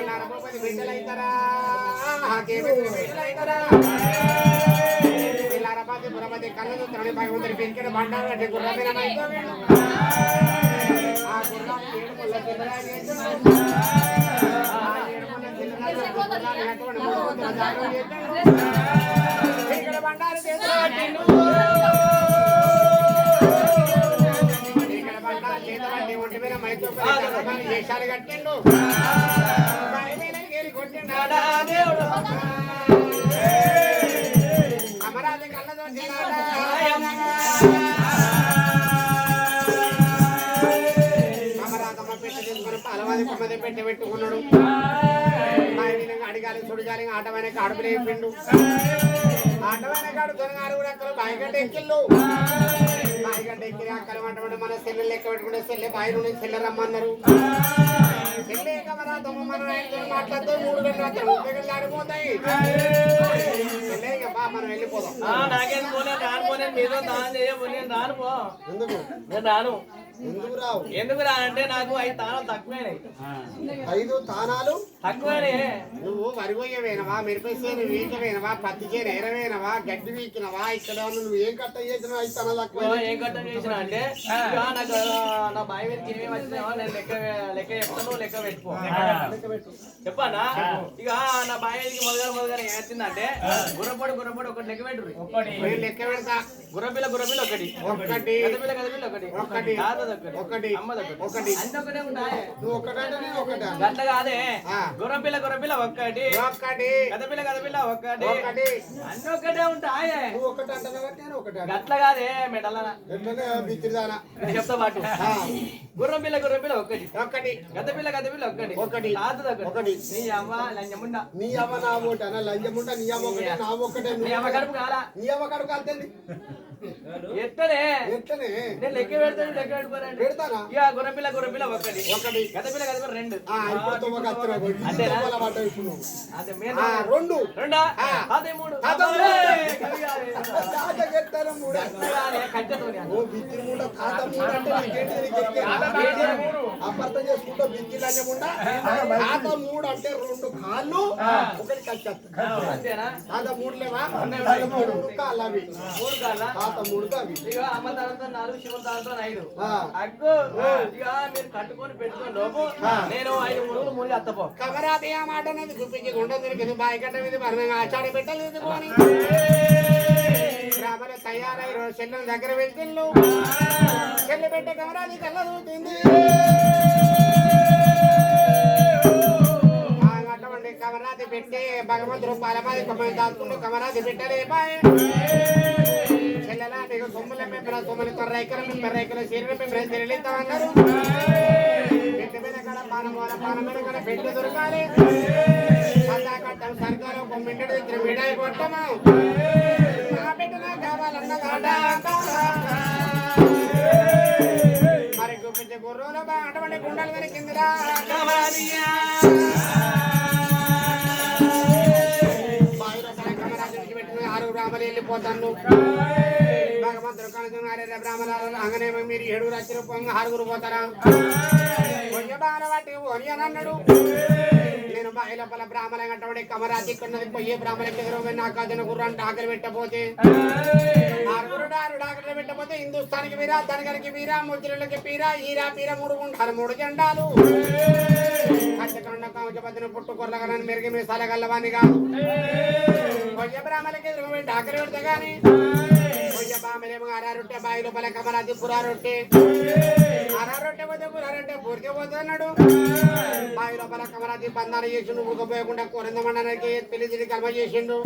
నరభూపతి బిడ్డలైతారా బిడ్డలైతారా వీళ్ళరపతి పురపతి కళ్ళు తరలి భగవంతుడి పెంచిన బండారు అంటే గుర్రం మీద ఆ గుర్రం ఏడు ముళ్ళ చిన్నరా ఇక్కడ బండారు ఇక్కడ బండారు చేతబట్టి ఒంటి మీద మైతో దేశాలు కట్టిండు కొట్టిండా దేవుడు అమరావతి కళ్ళతో అమరాతమ్మ పెట్టి తీసుకుని పలవాది కొమ్మది పెట్టి పెట్టుకున్నాడు అడిగాలి చుడిగాలి ఆటమైన కాడుపులు వేపిండు ఆటమైన కాడు దొరగారు కూడా అక్కడ బాయిగడ్డ ఎక్కిళ్ళు బాయిగడ్డ ఎక్కి అక్కడ అంటే మన సెల్లెలు లెక్క పెట్టుకుంటే సెల్లె బాయి నుండి సెల్లె రమ్మన్నారు సెల్లె కమరా దొమ్మ మనం మాట్లాడుతూ 3 గంటలు 30 గంటలు ఆడిపోతాయి సెల్లె ఇక బా మనం వెళ్ళిపోదాం నాకేం పోలే రాను పోనే మీతో దానం చేయబో నేను రాను పో ఎందుకు నేను రాను ఎందుకు రావు ఎందుకు రానంటే నాకు 5 తానాలు తక్కువైనాయి 5 తానాలు తక్కువైనాయి నువ్వు వరిగొయ్యవేనవా మిరపసేను వీకవేనవా పత్తి చేను ఎరవేనవా గడ్డి వీకినవా ఇక్కడ నువ్వు ఏం కట్ట చేసినావు 5 తానాలు తక్కువ ఏం కట్టం చేసిన అంటే ఇక నాకు నా బావి మీదకి ఏమేమి వచ్చినావో నేను లెక్క చెప్తాను లెక్క పెట్టుకో చెప్పానా ఇక నా బావి మీదకి మొదగారు ఏమొచ్చిందంటే గుర్రపొడి ఒకటి లెక్క పెట్టు నేను లెక్క పెడతా గుర్రపిల్ల ఒకటి గదపిల్ల ఒకటి ఒకటి ఒకటి అన్ని ఒకటే ఉంటాయి నువ్వు ఒకటంటే నేను ఒకటా గట్ల కాదే గుర్రపిల్ల ఒకటి గదపిల్ల ఒకటి అన్ని ఒకటే ఉంటాయి నువ్వు ఒకటి అంటావు నేను ఒకటి గట్ల కాదే మెడలనా ఎట్లనే బిత్తిరిదానా చెప్తా పాటు గుర్రపిల్ల ఒకటి గదపిల్ల ఒకటి ఒకటి నీ అవ్వ లంజముండ నీ అవ్వ నా ఓటనా లంజముంట నీ అవ్వ ఒకటే నా ఒక్కటే నీ అవ్వ కడుపు కాలా నీ అవ్వ కడుపు కాలుతుంది ఎట్లనే ఎట్లనే నేను లెక్క పెడతాను లెక్క పెట్టుకోరండి పెడతానా ఇక గుర్రపిల్ల ఒకటి గదపిల్ల 2 అంతేనా అదే మెయిన్ 2 రెండా అదే 3 కంచెతోని అపార్థం చేసుకుంటా బిత్తి లంజముండా తాత 3 అంటే 2 కాళ్ళు ఒకటి కచ్చేస్తా అంతేనా తాత 3 లేవా 3 కాళ్ళు అవి 3 కాళ్ళ తాత 3 అవి ఇక అమ్మ తనంతో 4 శివ తనంతో 5 అగ్గు ఇక మీరు కట్టుకొని పెట్టుకొని లోపు నేను 5 మురుగులు మురిగి అత్తపో కమరాది ఆ మాట అనేది చూపించి గుండ దొరికింది బాయిగడ్డ మీద మరణంగా ఆచార పెట్టలేదు పోని బ్రాహ్మణ తయారై చెల్లెల దగ్గర వెళ్తిళ్ళు చెల్లె పెట్టే కమరాది కళ్ళ చూపింది అటువంటి కమరాది పెట్టి భగవంతుడు పాలమాది కొమ్మని దాచుకుంటూ కమరాది పెట్టలే బాయ్ చెల్లెలా నీకు సొమ్ముల పెంపర సొమ్ములు రైకల రైకల శరీర పెంపర శరీరిస్తామన్నారు పెట్టి మీద కడ పానం మీద కడ పెట్టి దొరకాలి కట్టం సర్కారు ఒక మింటెడు ఇద్దరు విడాయి కొట్టము పెట్టినా కావాలన్నదాట మరి గుప్పించే గుర్రోలు అటువంటి గుండెలు వెనకిందిరా బ్రాహ్మణులు వెళ్ళిపోతాను భగవంతుడు కనుక బ్రాహ్మణాలు అంగనే మీరు 7 లక్షల రూపాయలు 6 పోతారా కొంచెం బాగా పట్టి ఓని అని అన్నాడు నేను బాయిలోపల బ్రాహ్మణ అంటే కమరాజి కొన్నది పొయ్యే బ్రాహ్మణకి ఎదురు నాకు అదన గుర్రాన్ని ఆకలి పెట్టపోతే 6 ఆకలి పెట్టపోతే హిందుస్థానికి వీరా ధనగరికి వీరా ముద్రలకి పీరా హీరా పీర 3 ఉంటారు 3 జెండాలు కచ్చకొండ కవచపతిని పుట్టుకొర్లగనని మెరుగు మీసాల గల్లవాని కాదు పొయ్య బ్రాహ్మణకి ఎదురు ఆకలి పెడతా గాని పొయ్య ఆమెనేమో అరా రొట్టె బాయి లోపల కమరాది పురా రొట్టె అరా రొట్టె పోతే పురా రొట్టె పూరికే పోతే అన్నాడు బాయి లోపల కమరాది బంధాలు చేసిండు ఉడకపోయకుండా కొరందమండనానికి పెళ్లి కర్మ చేసిండు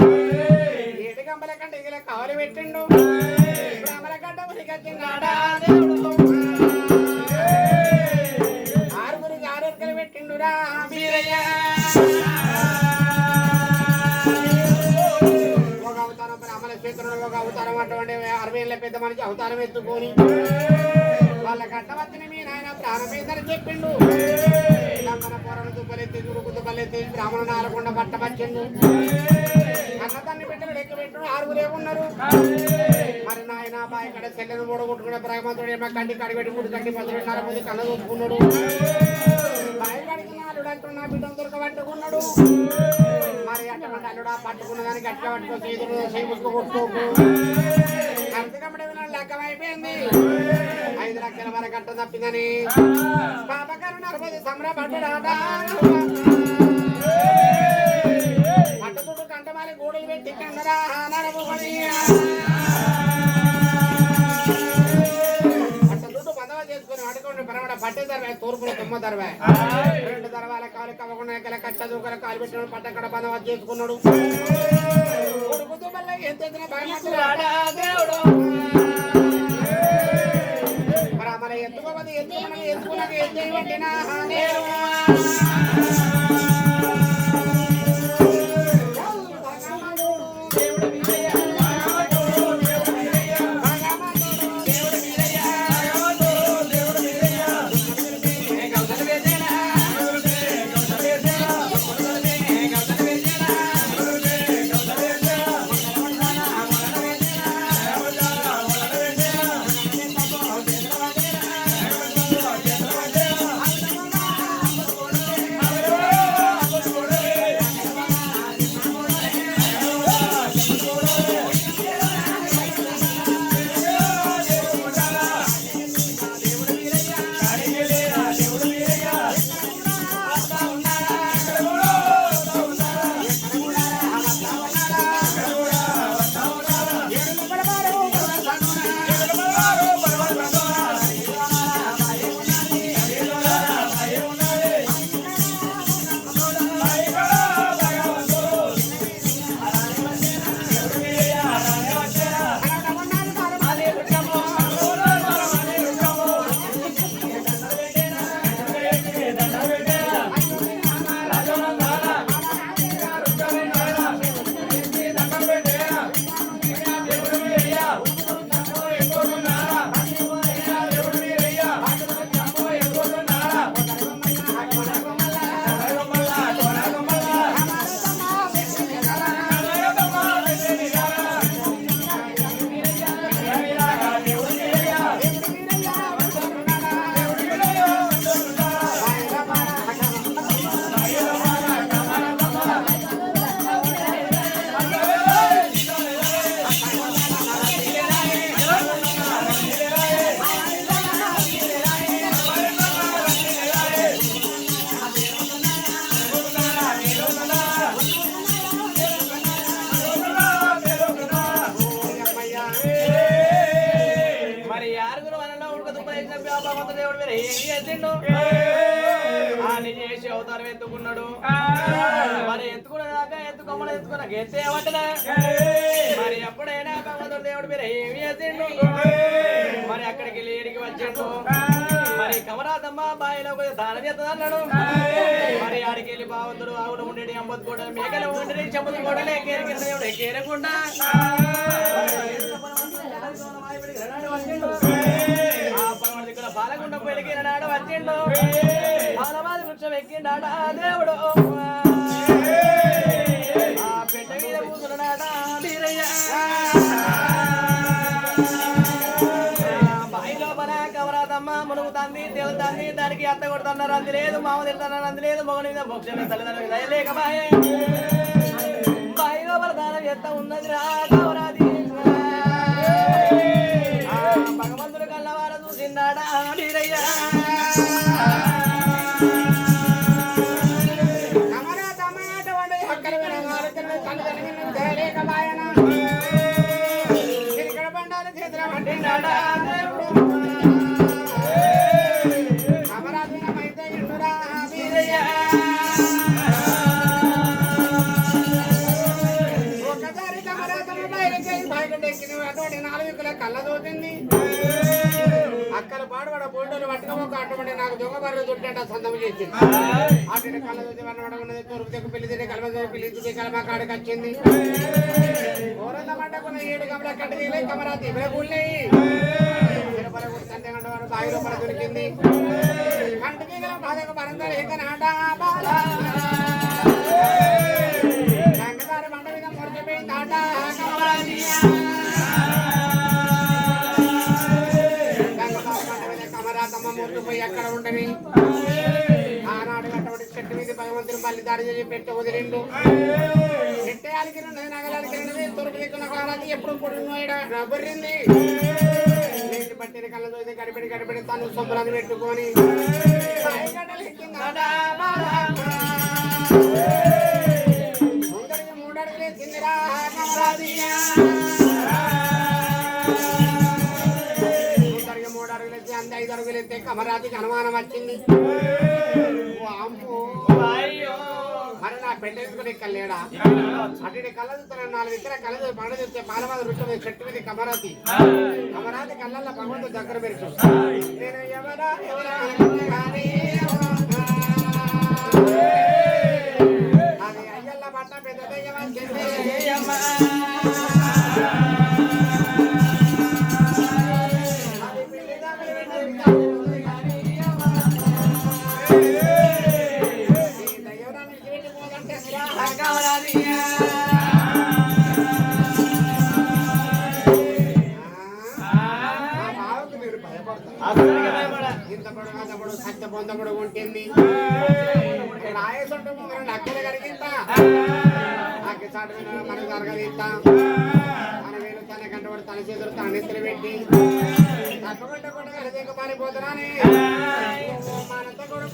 ఏటి కంబల కంటే ఇలా కావలి పెట్టిండు బ్రాహ్మణ గడ్డ ఉరికొచ్చిందాడా దేవుడు ఆరుగురికి ఆరోగ్యాలు పెట్టిండురా వీరయ్య ఒక అవతారం బ్రాహ్మణ క్షేత్రంలో ఒక అవతారం అటువంటి 60 ఏళ్ళ పెద్ద మనిషి అవతారం ఎత్తుకొని వాళ్ళ కట్టవచ్చిన మీ నాయన ప్రాణమేందని చెప్పిండు మన పొరను దుబ్బలెత్తి దురుకు దుబ్బలెత్తి బ్రాహ్మణుని ఆలకుండా పట్టవచ్చిండు అన్నదాన్ని పెట్టిన లెక్క పెట్టిన 6 ఉన్నారు మరి నాయన బాయ్ ఇక్కడ చెల్లెను మూడగొట్టుకున్న భగవంతుడు ఏమో కంటి కాడి పెట్టి 3 కంటి 10 మంది కళ్ళ దొక్కున్నాడు బాయ్ కాడికి అల్లుడు అంటున్నా బిడ్డను దొరకబట్టుకున్నాడు మరి అటువంటి అల్లుడా పట్టుకున్న దాన్ని గట్టిగా పట్టుకో చేతులు ముసుకు కొట్టుకోకు అంతకమ్మడే లెక్కం అయిపోయింది 5 లక్షల వరకు కట్ట తప్పిందని పాపగారు 40 సంబరపడ్డాడ పట్టుతుడు కంటమాలి గోడలు పెట్టి కండరా పట్టుతుడు బంధవ చేసుకుని అడుగుండి పరమడ పట్టే దర్వా తూర్పులో 9 దర్వా 2 దర్వాల కాలు కవ్వకుండా కచ్చ దూకల కాలు పెట్టిన పట్టక్కడ బంధవ చేసుకున్నాడు కొడుకుతూ వల్ల ఎంత దేవుడు మన ఎత్తుకోవద్దు ఎత్తుకున్నాక ఏం చేయబట్టినా అవతారం ఎత్తుకున్నాడు మరి ఎత్తుకున్నదాకా ఎత్తుకోమని ఎత్తుకున్నాక ఎత్తేవటనా మరి ఎప్పుడైనా భగవంతుడు దేవుడు మీరు ఏమి చేసిండు మరి అక్కడికి లేడికి వచ్చిండు మరి కమరాదమ్మ బాయిలో దానం చేస్తాడు మరి ఆడికి వెళ్ళి బాగుతుడు ఆవులు ఉండేది అంబత్ కూడా మేకలు ఉండేది చెంబులు కూడా దేవుడు కేరకుండా పాలగుండ పెళ్ళికి నాడు వచ్చిండు పాలవాది వృక్షం ఎక్కిండాడా దేవుడు ఆ పెట్ట మీద కూతున్నాడా వీరయ్య బాయి లోపల కమరాదమ్మ మునుగుతాంది తేలుతాంది దానికి అత్త కొడుతున్నారు అంది లేదు మామ తిడుతున్నారు అంది లేదు మొగని మీద మోక్షమే తల్లిదండ్రులు దయలేక బాయే బాయి లోపల దానం ఎంత ఉన్నది రా కమరాది భగవంతుడు కళ్ళవార చూసిందాడా వీరయ్య గడ్డ ఎక్కిన అటువంటి 4 దిక్కుల కళ్ళ దోచింది అక్కడ పాడుపడ బోల్డోలు పట్టుకోక అటువంటి నాకు దొంగ బర్రె చుట్టేట సందం చేసింది అటు కళ్ళ దోచి ఉన్నది తూర్పు దిక్కు పెళ్లి తిరిగి కలమ పిల్లి కలమ కాడికి వచ్చింది ఓరంత పట్టకున్న 7 గమల కట్టి దిగలే కమరా తిబిర గుళ్ళయి బావి లోపల దొరికింది కంటి దిగల బాధకు పరంతాడు ఏకనాట మంట మీద మొరచిపోయింది ఆట కమరాతమ్మ మురికిపోయి అక్కడ ఉండని ఆనాడు అటువంటి చెట్టు మీద భగవంతుని పల్లి దాడి చేసి పెట్టి వదిలిండు చెట్టే అలికిరున్నది నగలలికిరున్నది తొరుపు దిక్కున్న కాలానికి ఎప్పుడు బొర్రింది నీటి పట్టిన కళ్ళ చూసి గడిపెడి తను సొమ్ములను పెట్టుకొని ముందరికి 3 అడుగులు ఎత్తిందిరా ముందరికి 3 అడుగులు ఎత్తి 5 అడుగులు ఎత్తే కమరాతికి అనుమానం వచ్చింది మరి నా పెళ్ళేసుకుని కళ్ళేడా అటు కళ్ళ చూస్తాను 4 ఇతర కళ్ళ పండు చూస్తే పాలవాద రుచి చెట్టు మీద కమరాతి కళ్ళల్లో భగవంతుడు దగ్గర పెరుగు నేను ఎవరా అది అయ్యల్ల పట్ల పెద్ద ఇంతపడు సత్య పొందపడు ఉంటుంది రాయేసంటే అక్కడ కరిగింత నాకు చాటు మనకు జరగలిస్తా మన వేలు తన కంటపడి తన చేతులు తన నెత్తులు పెట్టి తప్పకుండా కూడా కలిసి పారిపోతున్నానే మనంతా కూడా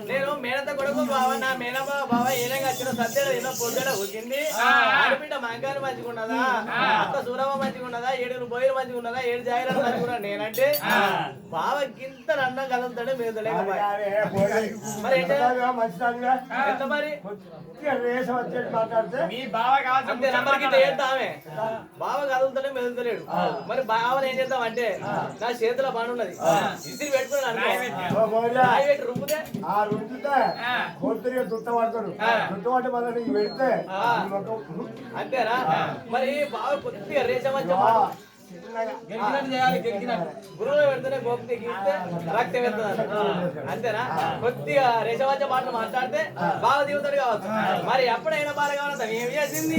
నేను మేనత కొడుకు బావ నా మేనబా బావ ఏనంగా వచ్చిన సత్యలో ఏదో పొద్దున ఉగ్గింది ఆడబిడ్డ మంగారు మంచిగున్నదా అత్త సూరమ్మ మంచిగున్నదా 7 బోయిలు మంచిగున్నదా 7 జాయిలు మంచిగున్నా నేనంటే బావ గింత అన్నం కలుగుతాడే మీద మరి ఎంత మరి మీ బావ కాదు అంతే నంబర్ గిట్ట చేద్దామే బావ కదులుతాడే మెదులుతలేడు మరి బావని ఏం చేద్దాం అంటే నా చేతిలో పని ఉన్నది ఇద్దరు పెట్టుకున్నాను రుమ్ముతే అంతేనా మరి బావ కొద్దిగా రేషమంచం గురువులో పెడితేనే గోప్తి గీస్తే రక్తం వెళ్తుంది అంతేనా కొద్దిగా రేషమంచ మాటలు మాట్లాడితే బాగా దిగుతాడు కావచ్చు మరి ఎప్పుడైనా బాగా కావాలి ఏం చేసింది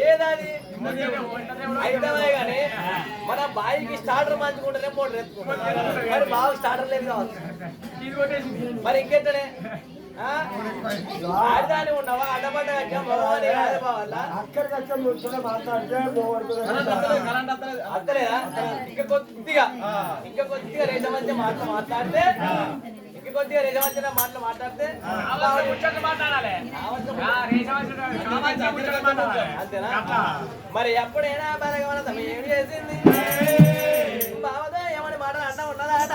ఏదాది అయితే కానీ మన బాయికి స్టార్టర్ మంచుకుంటేనే మోటార్ ఎత్తుకుంటారు మరి బాగా స్టార్టర్ లేదు కావచ్చు మరి ఇంకెంతనే ఆడదాని ఉన్నావా అడ్డపడ్డ అత్తలేదా ఇంకా కొద్దిగా రేట మధ్య మాట్లాడితే కొద్దిగా రేజవంచిన మాటలు మాట్లాడితే అంతేనా మరి ఎప్పుడైనా బలగమన ఏం చేసింది బావతో ఏమని మాటలు అంటా ఉన్నదాట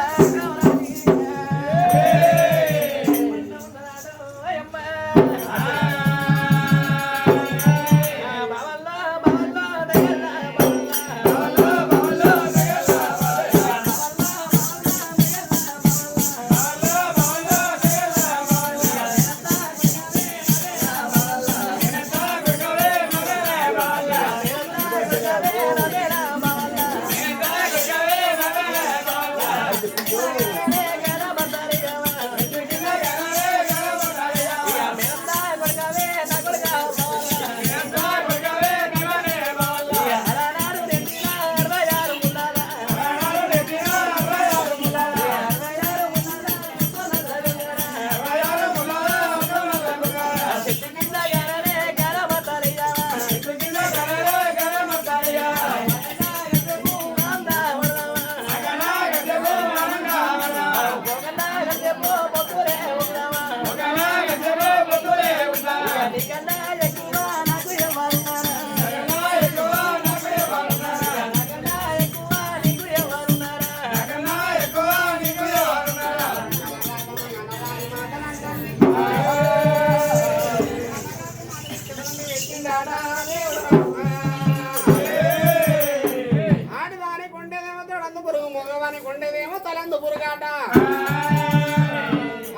ఆడదానికి ఉండేదేమో తొడందు పురుగు మగవానికి ఉండేదేమో తలందు పురుగాట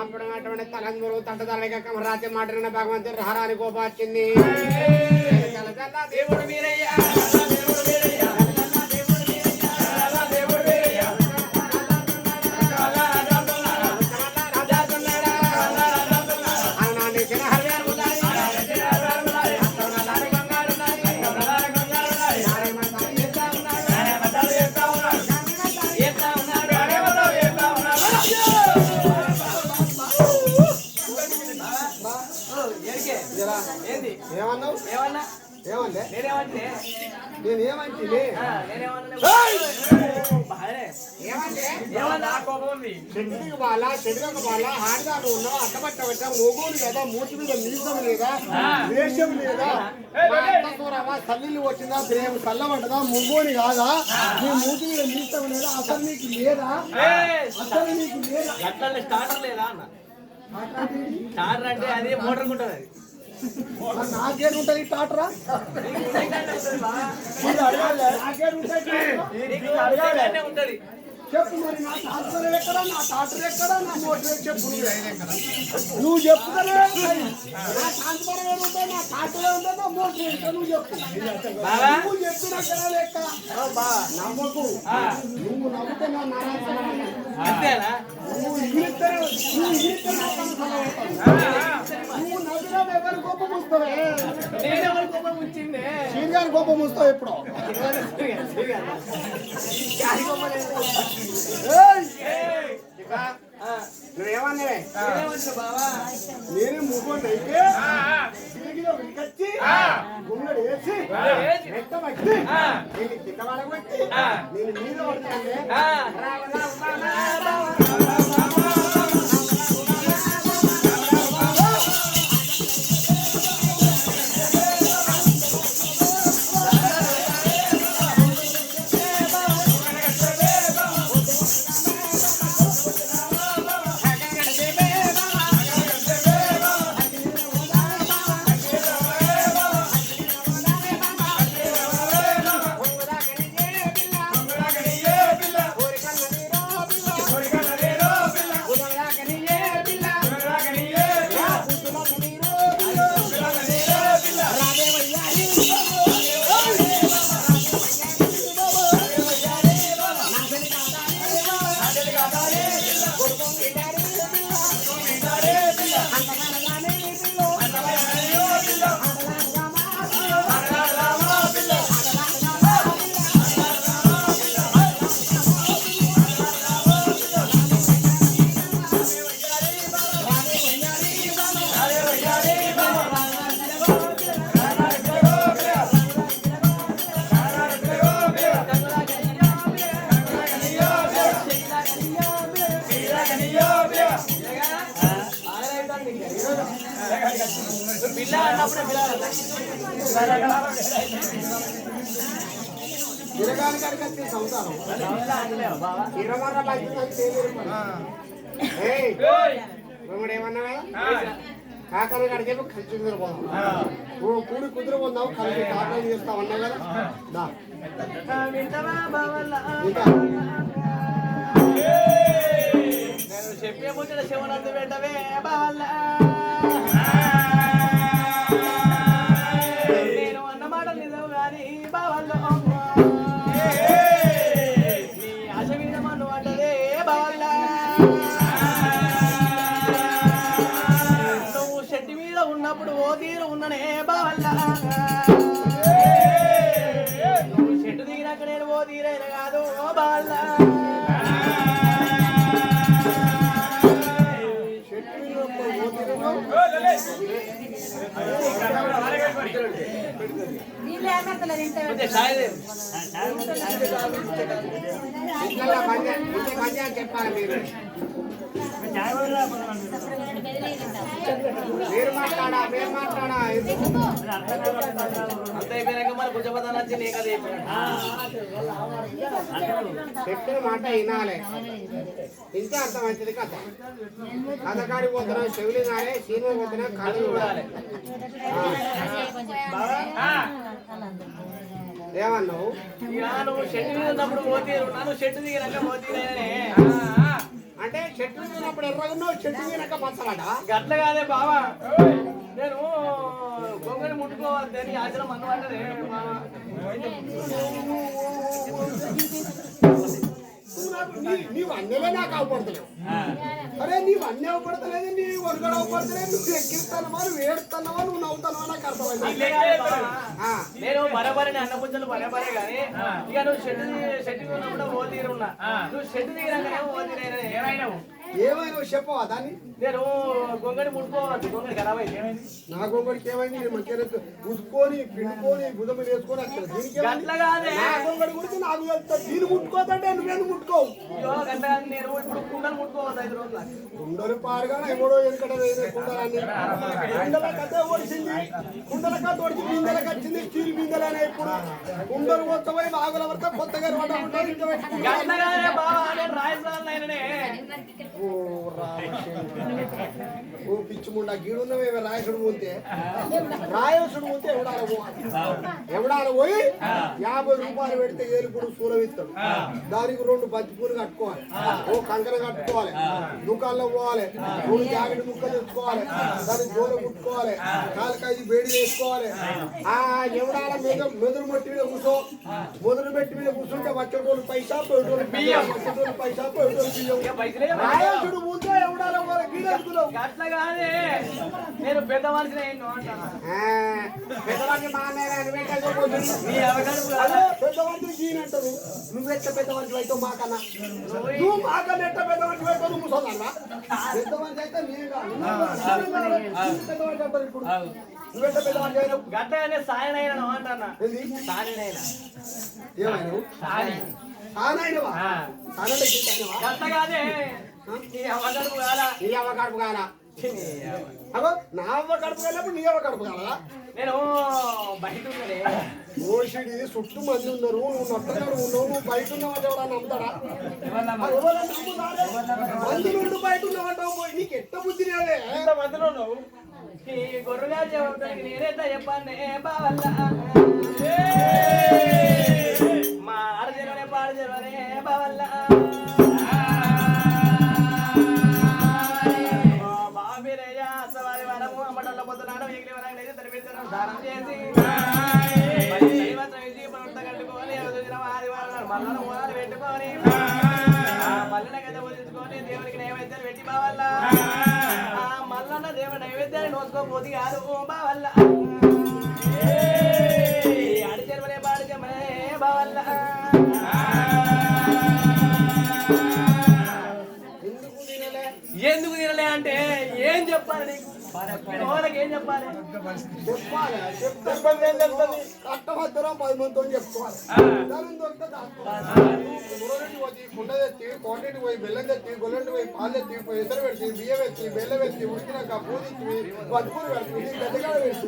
అప్పుడు అటువంటి తలందు పురుగు తట్టదలక రాత్రి మాటన భగవంతుడు రహరాని కోపం వచ్చింది దేవుడు మీరయ్యా ఏమన్నావు ఏమన్నా ఏమంటే నేనేమంటే నేను ఏమంటే చెట్టుకి బాల చెడుకు బాల ఆడదాను ఉన్నావు అడ్డపట్ట పెట్టా మొగోలు కదా మూతి మీద నీసం లేదా వేషం లేదా తల్లిలు వచ్చిందా ప్రేమ చల్లబడ్డదా మొగోని కాదా నీ మూతి మీద నీసం లేదా అసలు నీకు లేదా అసలు నీకు లేదా స్టార్టర్ లేదా అన్న స్టార్టర్ అంటే అదే మోటార్ ఉంటుంది అది నాకేంటుంటది టాటరా ఉంటది చెప్పు మరి నా టాటర్ ఎక్కడ నా టాటర్ ఎక్కడ నా మోటార్ చెప్పు నువ్వు చెప్పుతానే నా ట్రాన్స్ఫర్ ఏముంటే నా టాటర్ ఉంటే నా మోటార్ ఎక్కడ నువ్వు చెప్పు నువ్వు చెప్పిన లెక్క నమ్మకు నువ్వు నమ్మితే నా అంతేనా నువ్వు నవ్వినా ఎవరి గొప్ప ముస్తావే నేనెవరి కోపం వచ్చింది శ్రీగారి గొప్ప ముస్తావు ఎప్పుడు నువ్వేమన్నావే బాబా నేనే మూకోండి అయితే గుమ్మడి వేసి నేను కింద పడగొట్టి నేను మీద పడతాను పిల్ల అన్నప్పుడే తిరగానికి సంసారం 20 ఏమన్నా కాకర కాడికి కలిసి కుదిరిపోదాం కూడి కుదిరిపోదాం కలిసి కాకలు చేస్తాం అన్నా కదా నేను చెప్పే ముచ్చట శివనంద పెట్టవే బావల్ల నేను అన్న మాట నిజం గాని బావల్ల నీ ఆశ మీద మన్ను అంటదే బావల్ల నువ్వు చెట్టు మీద ఉన్నప్పుడు ఓ తీరు ఉన్ననే బావల్ల నువ్వు చెట్టు దిగినాక నేను ఓ తీరైన కాదు బావల్ల చెప్పాలి మీరు మాట్లాడా అంత అయిపోయినాక మరి భుజపదాలు వచ్చి నీ కదా చెప్పిన మాట వినాలి ఇంతే అర్థమవుతుంది కథ కథకాడికి పోతున్నా చెవులు కాలే సినిమా పోతున్నా కళ్ళు చూడాలి ఏమన్నావు నువ్వు షెట్టు మీద ఉన్నప్పుడు పోతీరు నన్ను షెట్టు దిగినాక పోతీరనే అంటే చెట్టు దిగినప్పుడు ఎర్రగున్నావు చెట్టు దిగినాక పచ్చలాట గట్ల కాదే బావా నేను గొంగని ముట్టుకోవద్దని ఆచరణ అన్నమాటనే నీవు అన్నలే నాకు అవపడతలేవు అరే నీవు అన్నీ అవపడతలేదు నీ ఒరుగడ అవపడతలేదు నువ్వు ఎక్కిస్తానవా నువ్వు ఏడుతున్నావా నువ్వు నవ్వుతానవా నాకు అర్థమైంది నేను బరబరని అన్నపుంజలు బరబరే కానీ ఇక నువ్వు షెట్టు ఉన్నప్పుడు ఓ తీరున్నా నువ్వు షెట్టు దిగినాకనే ఓ తీరైనా ఏమైనావు ఏమైనా చెప్పవా దాన్ని నేను గొంగడి ముట్టుకోవద్దు గొంగడి ఖరాబ్ అయింది ఏమైంది నా గొంగడికి ఏమైంది నేను మంచిగా ఉట్టుకొని పిండుకొని గుదము వేసుకొని వస్తాను దీనికి నా గొంగడి గురించి నాకు చెప్తాను దీన్ని ముట్టుకోదంటే నువ్వేందుకు ముట్టుకోవు నేను ఇప్పుడు కుండలు ముట్టుకోవద్దు 5 రోజులు కుండలు పాడుగా ఎవడో ఎక్కడ కుండలన్నీ కుండల కథ ఓడిచింది కుండల కథ ఓడిచి బిందెలకు వచ్చింది స్టీల్ బిందెలనే ఇప్పుడు కుండలు మొత్తం పోయి బాగుల వరకు కొత్తగా ఓ పిచ్చిముండా గీడున్నవే రాయసుడు పోతే రాయసుడు పోతే ఎవడాల పోయి 50 రూపాయలు పెడితే ఏలుపుడు సూరం ఇస్తాడు దానికి 2 బంతి పూలు కట్టుకోవాలి ఓ కంకర కట్టుకోవాలి దుకాణంలో పోవాలి 2 జాకెట్ ముక్కలు తెచ్చుకోవాలి దానికి గోల కుట్టుకోవాలి 4-5 వేడి వేసుకోవాలి ఎవడాల మెదురు మట్టి మీద కూర్చో మొదలు పెట్టి మీద కూర్చుంటే వచ్చేటోళ్ళు పైసా పోయేటోళ్ళు బియ్యం వచ్చేటోళ్ళు పైసా పోయేటోళ్ళు బియ్యం రాయసుడు పోతే ఎవడాల అట్లా కాదే నేను పెద్ద మనిషిని పెద్ద మనిషి గీనంటారు నువ్వెట్ట పెద్ద మనిషి అయితే మాకన్నా నువ్వు మాకన్నా ఎట్ట పెద్ద మనిషి అయితే నువ్వు ముసలన్నా పెద్ద మనిషి అయితే నేను పెద్ద మనిషి అంటారు ఇప్పుడు నువ్వెంత పెద్ద వాడివైనా గట్టగానే సాయనైనా అంటన్నా ఏంది సాయనైనా ఏమైనావు సాయన సానాయినవా సానంటే గీతాయినవా గట్టగానే నీ అమ్మగడుపు కాదా నీ అవ్వ కడుపు కాల అగో నా అవ్వ కడుపు కానప్పుడు నీ అవ్వ కడుపు కాదా నేను బయట ఉన్నదే ఓషిడి చుట్టూ మంది ఉన్నారు నువ్వు నొట్టగాడు ఉన్నావు నువ్వు బయట ఉన్నావు ఎవడా నమ్ముతాడా మంది నుండి బయట ఉన్నావంటావు పోయి నీకు ఎట్ట బుద్ధి రాలే మందిలో ఉన్నావు ఈ గొర్రెగా చెప్పడానికి నేనేట చెప్పాను బావల్ల మా ఆడజననే పాడజననే బావల్ల బాబిరయ్య అసవారి వరము అమ్మటల్ల పొద్దునాడు ఎగిరి వరండి తరిపిస్తాను దానం చేసి కట్టుకొని ఆదివారం మల్లన మూలాలు పెట్టుకొని మల్లన గద పూజించుకొని దేవుడికి నైవేద్యాలు పెట్టి బావల్ల ఆ మల్లన్న దేవుడి నైవేద్యాన్ని నోసుకోపోతే కాదు బావల్ల అడిచెరువనే పాడిచెమ్మనే బావల్ల ఎందుకు తినలే అంటే ఏం చెప్పాలి నీకు వాళ్ళకి ఏం చెప్పాలి చెప్పాలి చెప్తే ఏం చెప్తుంది కట్టమద్దరం 10 మందితో చెప్పుకోవాలి దాని దొరికితే దూరం పోయి కుండ తెచ్చి కోటెట్టి పోయి బెల్లం తెచ్చి గొల్లెంటి పోయి పాలు తెచ్చి ఎసరు పెట్టి బియ్యం పెట్టి బెల్లం పెట్టి ఉడికినాక పూజించి వడ్డుకుని పెట్టి గడ్డగా పెట్టి